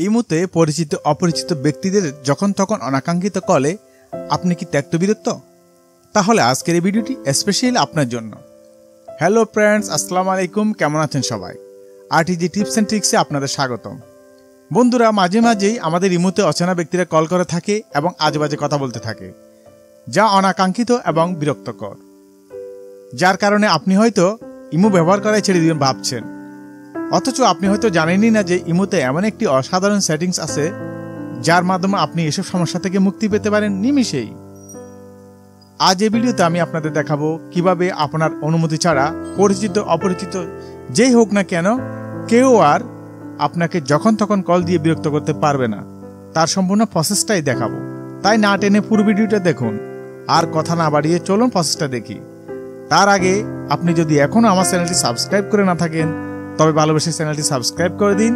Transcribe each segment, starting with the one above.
এই মুহূর্তে পরিচিত অপরিচিত ব্যক্তিদের যখন তখন অনাকাঙ্ক্ষিত কলে আপনি কি ত্যক্ত বিরক্ত? তাহলে আজকের এই ভিডিওটি স্পেশালি আপনার জন্য। হ্যালো ফ্রেন্ডস, আসসালামু আলাইকুম। কেমন আছেন সবাই? RTG টিপস অ্যান্ড ট্রিক্সে আপনাদের স্বাগতম। বন্ধুরা, মাঝে মাঝেই আমাদের ইমোতে অচেনা ব্যক্তিরা কল করে থাকে এবং আজেবাজে কথা বলতে থাকে, যা অনাকাঙ্ক্ষিত এবং বিরক্তকর, যার কারণে আপনি হয়তো ইমো ব্যবহার করাই ছেড়ে দিবেন ভাবছেন। অথচ আপনি হয়তো জানেনই না যে ইমোতে এমন একটি অসাধারণ সেটিংস আছে যার মাধ্যমে আপনি এসব সমস্যা থেকে মুক্তি পেতে পারেন নিমিষেই। আজ এই ভিডিওতে আমি আপনাদের দেখাবো কিভাবে আপনার অনুমতি ছাড়া পরিচিত অপরিচিত যেই হোক না কেন কেউ আর আপনাকে যখন তখন কল দিয়ে বিরক্ত করতে পারবে না। তার সম্পূর্ণ প্রসেসটাই দেখাবো, তাই না টেনে পুরো ভিডিওটা দেখুন। আর কথা না বাড়িয়ে চলুন প্রসেসটা দেখি। তার আগে আপনি যদি এখনো আমার চ্যানেলটি সাবস্ক্রাইব করে না থাকেন তবে ভালোবেসে চ্যানেলটি সাবস্ক্রাইব করে দিন,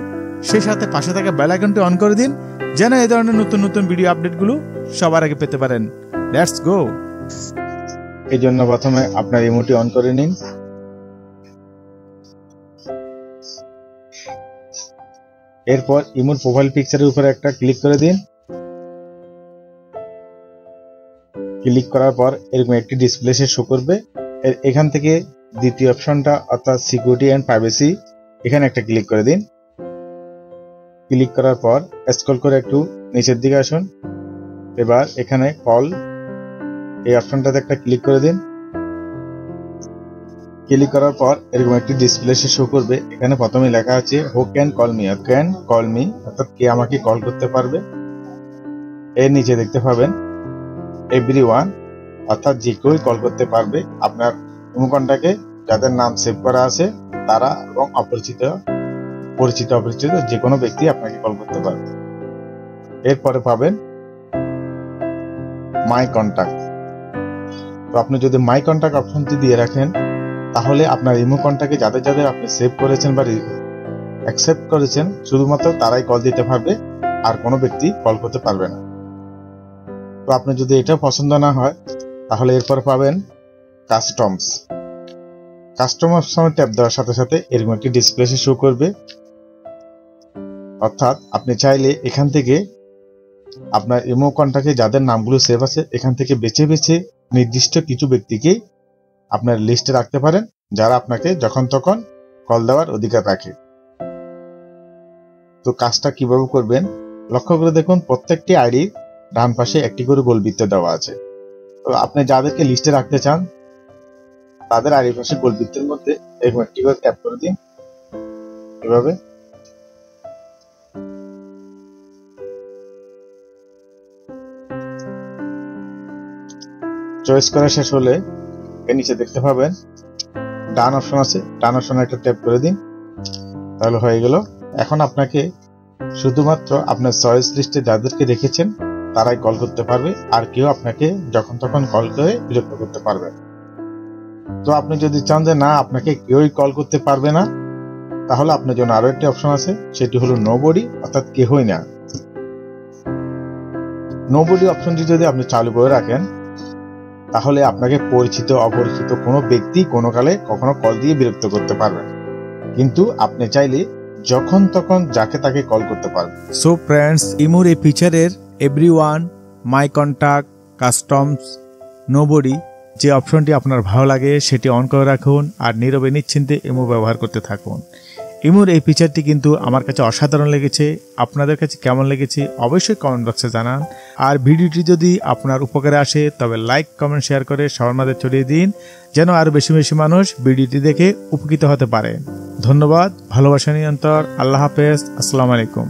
সেই সাথে পাশে থাকা বেল আইকনটি অন করে দিন যেন এই ধরনের নতুন নতুন ভিডিও আপডেটগুলো সবার আগে পেতে পারেন। Let's go. এই জন্য প্রথমে আপনার ইমোটি অন করে নিন। এরপর ইমোর প্রোফাইল পিকচারের উপরে একটা ক্লিক করে দিন। ক্লিক করার পর এরকম একটি ডিসপ্লে শো করবে। এখান থেকে দ্বিতীয় অপশনটা অর্থাৎ সিকিউরিটি এন্ড প্রাইভেসি, এখানে একটা ক্লিক করে দিন। ক্লিক করার পর স্ক্রল করে একটু নিচের দিকে আসুন। এবার এখানে কল এই অপশনটাতে একটা ক্লিক করে দিন। ক্লিক করার পর এরকম একটি ডিসপ্লে শো করবে। এখানে প্রথমে লেখা আছে who can call me, can call me অর্থাৎ কে আমাকে কল করতে পারবে। এর নিচে দেখতে পাবেন এভরিওয়ান অর্থাৎ যে কেউই কল করতে পারবে আপনার ইমোকনটাকে, যাদের নাম সেভ করা আছে তারা এবং পরিচিত অপরিচিত যে কোনো ব্যক্তি আপনাকে কল করতে পারবে। এরপরে পাবেন মাই কন্টাক্ট। তো আপনি যদি মাই কন্টাক্ট অপশনটি দিয়ে রাখেন তাহলে আপনার ইমোকনটাকে যাদের আপনি সেভ করেছেন বা অ্যাকসেপ্ট করেছেন শুধুমাত্র তারাই কল দিতে পারবে, আর কোনো ব্যক্তি কল করতে পারবে না। তো আপনি যদি এটা পছন্দ না হয় তাহলে এরপর পাবেন কাস্টমস। কাস্টম অপশনে ট্যাপ দেওয়ার সাথে সাথে এরকম একটি ডিসপ্লে শো করবে। অর্থাৎ আপনি চাইলে এখান থেকে আপনার ইমোকনটাকে যাদের নামগুলো সেভ আছে এখান থেকে বেছে বেছে নির্দিষ্ট কিছু ব্যক্তিকে আপনার লিস্টে রাখতে পারেন, যারা আপনাকে যখন তখন কল দেওয়ার অধিকার রাখে। তো কাজটা কিভাবে করবেন লক্ষ্য করে দেখুন, প্রত্যেকটি আইডি ডান পাশে একটি করে গোলবৃত্ত দেওয়া আছে। তো আপনি যাদেরকে লিস্টে রাখতে চান তাদের আইডি পাশে গোলবৃত্তের মধ্যে এরকম একটি করে ট্যাপ করে দিন। এভাবে চয়েস করা শেষ হলে এর নিচে দেখতে পাবেন ডান অপশন আছে, ডান অপশনে একটা ট্যাপ করে দিন, তাহলে হয়ে গেল। এখন আপনাকে শুধুমাত্র আপনার চয়েস লিস্টে যাদেরকে রেখেছেন তারাই কল করতে পারবে, আর কেউ আপনাকে যখন তখন কল করে বিরক্ত করতে পারবে। তো আপনি যদি চান যে না আপনাকে কেউই কল করতে পারবে না, তাহলে আপনার জন্য আরো একটি অপশন আছে, সেটি হলো নোবডি অর্থাৎ কেহই না। নোবডি অপশনটি যদি আপনি চালু করে রাখেন তাহলে আপনাকে পরিচিত অপরিচিত কোনো ব্যক্তি কোনো কালে কখনো কল দিয়ে বিরক্ত করতে পারবে না, কিন্তু আপনি চাইলে যখন তখন যাকে তাকে কল করতে পারবেন। সো ফ্রেন্ডস, ইমোর এই ফিচারের এভরিওয়ান, মাই কন্টাক্ট, কাস্টমস, নোবডি যে অপশনটি আপনার ভালো লাগে সেটি অন করে রাখুন আর নীরবে নিশ্চিন্তে ইমো ব্যবহার করতে থাকুন। ইমোর এই ফিচারটি কিন্তু আমার কাছে অসাধারণ লেগেছে। আপনাদের কাছে কেমন লেগেছে অবশ্যই কমেন্ট বক্সে জানান। আর ভিডিওটি যদি আপনার উপকারে আসে তবে লাইক কমেন্ট শেয়ার করে সবার মাঝে ছড়িয়ে দিন যেন আরো বেশি বেশি মানুষ ভিডিওটি দেখে উপকৃত হতে পারে। ধন্যবাদ, ভালোবাসা নিরন্তর। আল্লাহ হাফেজ, আসসালামু আলাইকুম।